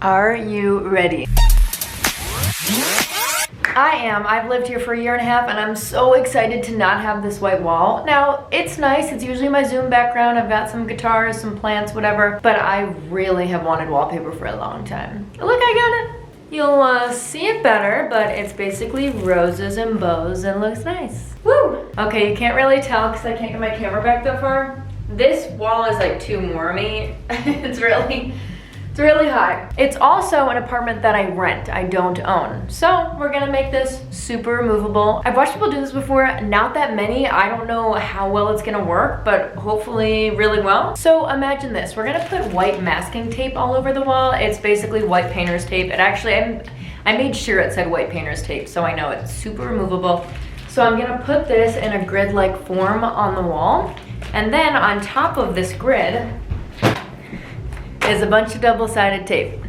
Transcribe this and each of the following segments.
Are you ready? I am. I've lived here for a year and a half and I'm so excited to not have this white wall. Now, it's nice. It's usually my Zoom background. I've got some guitars, some plants, whatever. But I really have wanted wallpaper for a long time. Look, I got it. You'll see it better, but it's basically roses and bows and looks nice. Woo! Okay, you can't really tell because I can't get my camera back that far. This wall is like too warmy. It's really high. It's also an apartment that I rent, I don't own. So we're gonna make this super movable. I've watched people do this before, not that many. I don't know how well it's gonna work, but hopefully really well. So imagine this, we're gonna put white masking tape all over the wall. It's basically white painter's tape. It actually, I made sure it said white painter's tape, so I know it's super removable. So I'm gonna put this in a grid-like form on the wall. And then on top of this grid, is a bunch of double-sided tape.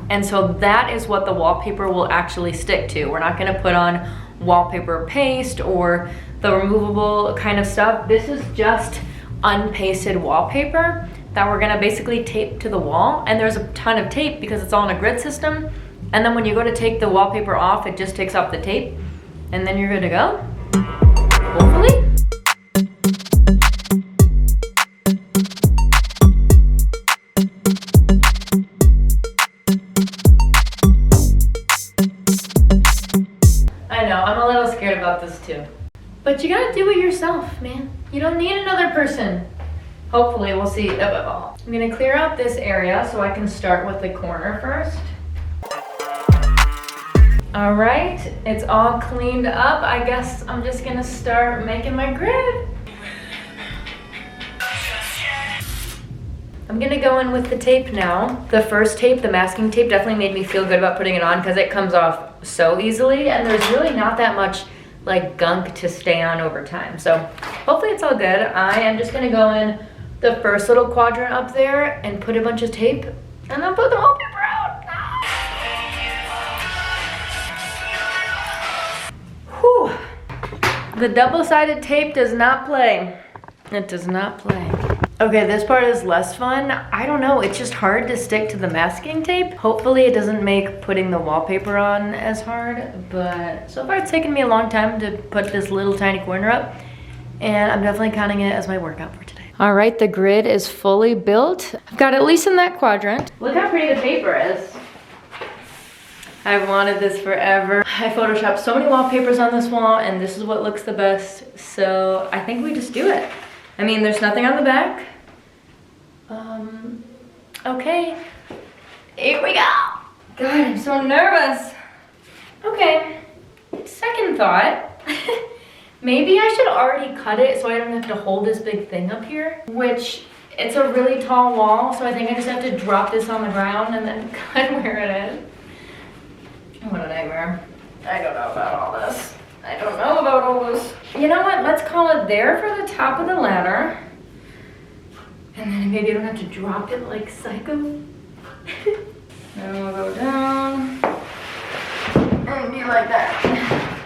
And so that is what the wallpaper will actually stick to. We're not gonna put on wallpaper paste or the removable kind of stuff. This is just unpasted wallpaper that we're gonna basically tape to the wall. And there's a ton of tape because it's all in a grid system. And then when you go to take the wallpaper off, it just takes off the tape and then you're good to go, hopefully. About this too. But you gotta do it yourself, man. You don't need another person. Hopefully, we'll see. I'm gonna clear out this area so I can start with the corner first. All right, it's all cleaned up. I guess I'm just gonna start making my grid. I'm gonna go in with the tape now. The first tape, the masking tape, definitely made me feel good about putting it on because it comes off so easily and there's really not that much like gunk to stay on over time. So hopefully it's all good. I am just gonna go in the first little quadrant up there and put a bunch of tape and then put the wallpaper out. Whew. The double-sided tape does not play. It does not play. Okay, this part is less fun. I don't know, it's just hard to stick to the masking tape. Hopefully it doesn't make putting the wallpaper on as hard, but so far it's taken me a long time to put this little tiny corner up, and I'm definitely counting it as my workout for today. All right, the grid is fully built. I've got at least in that quadrant. Look how pretty the paper is. I've wanted this forever. I photoshopped so many wallpapers on this wall, and this is what looks the best, so I think we just do it. I mean, there's nothing on the back. Okay, here we go. God, I'm so nervous. Okay, second thought. Maybe I should already cut it so I don't have to hold this big thing up here, which it's a really tall wall, so I think I just have to drop this on the ground and then cut where it is. What a nightmare. I don't know about all this. I don't know about all this. You know what, let's call it there for the top of the ladder. And then maybe I don't have to drop it like psycho. Then we'll go down and be like that.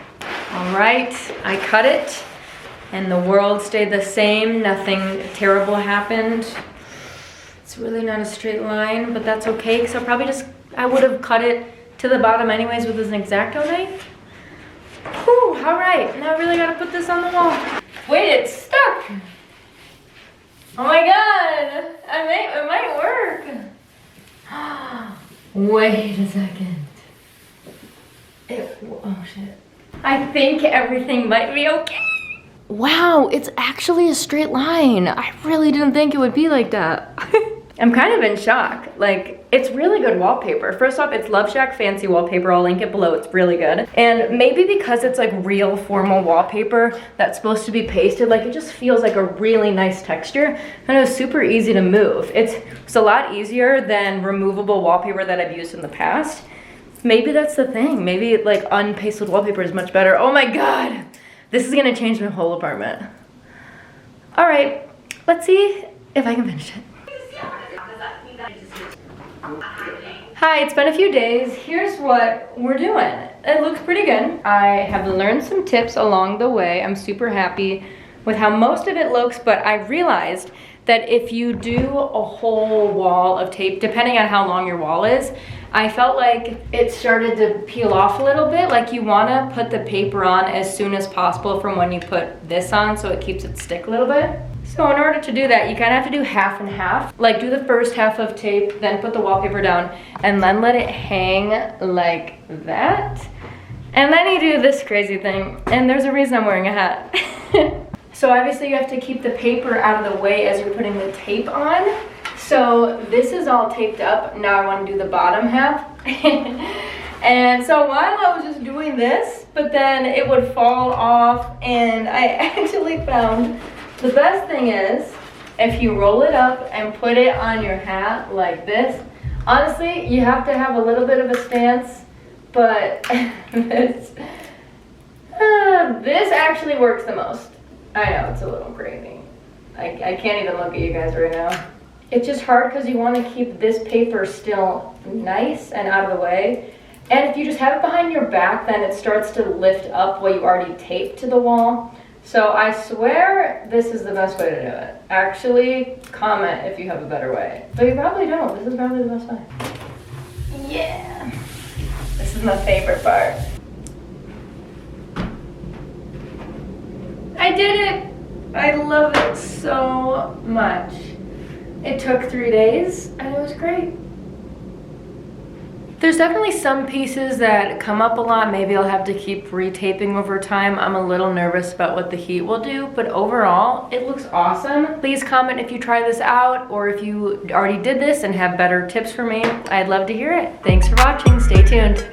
All right, I cut it and the world stayed the same. Nothing terrible happened. It's really not a straight line, but that's okay because I would have cut it to the bottom anyways with an exacto knife. Whew, all right, now I really gotta put this on the wall. Wait, it's stuck. Oh my God, it might work. Wait a second. Oh shit. I think everything might be okay. Wow, it's actually a straight line. I really didn't think it would be like that. I'm kind of in shock. Like, it's really good wallpaper. First off, it's Love Shack Fancy wallpaper. I'll link it below. It's really good. And maybe because it's like real formal wallpaper that's supposed to be pasted, like it just feels like a really nice texture. And it was super easy to move. It's a lot easier than removable wallpaper that I've used in the past. Maybe that's the thing. Maybe like unpasted wallpaper is much better. Oh my God. This is gonna change my whole apartment. All right, let's see if I can finish it. Hi, it's been a few days. Here's what we're doing. It looks pretty good. I have learned some tips along the way. I'm super happy with how most of it looks, but I realized that if you do a whole wall of tape, depending on how long your wall is, I felt like it started to peel off a little bit. Like you wanna put the paper on as soon as possible from when you put this on so it keeps it stick a little bit. So in order to do that, you kind of have to do half and half. Like do the first half of tape, then put the wallpaper down, and then let it hang like that. And then you do this crazy thing, and there's a reason I'm wearing a hat. So obviously you have to keep the paper out of the way as you're putting the tape on. So this is all taped up. Now I want to do the bottom half. And so while I was just doing this, but then it would fall off, and I actually found the best thing is if you roll it up and put it on your hat like this. Honestly, you have to have a little bit of a stance, but this actually works the most. I know, it's a little crazy. I can't even look at you guys right now. It's just hard because you want to keep this paper still nice and out of the way. And if you just have it behind your back, then it starts to lift up what you already taped to the wall. So I swear this is the best way to do it. Actually, comment if you have a better way. But you probably don't. This is probably the best way. Yeah. This is my favorite part. I did it! I love it so much. It took 3 days and it was great. There's definitely some pieces that come up a lot. Maybe I'll have to keep retaping over time. I'm a little nervous about what the heat will do, but overall, it looks awesome. Please comment if you try this out or if you already did this and have better tips for me. I'd love to hear it. Thanks for watching. Stay tuned.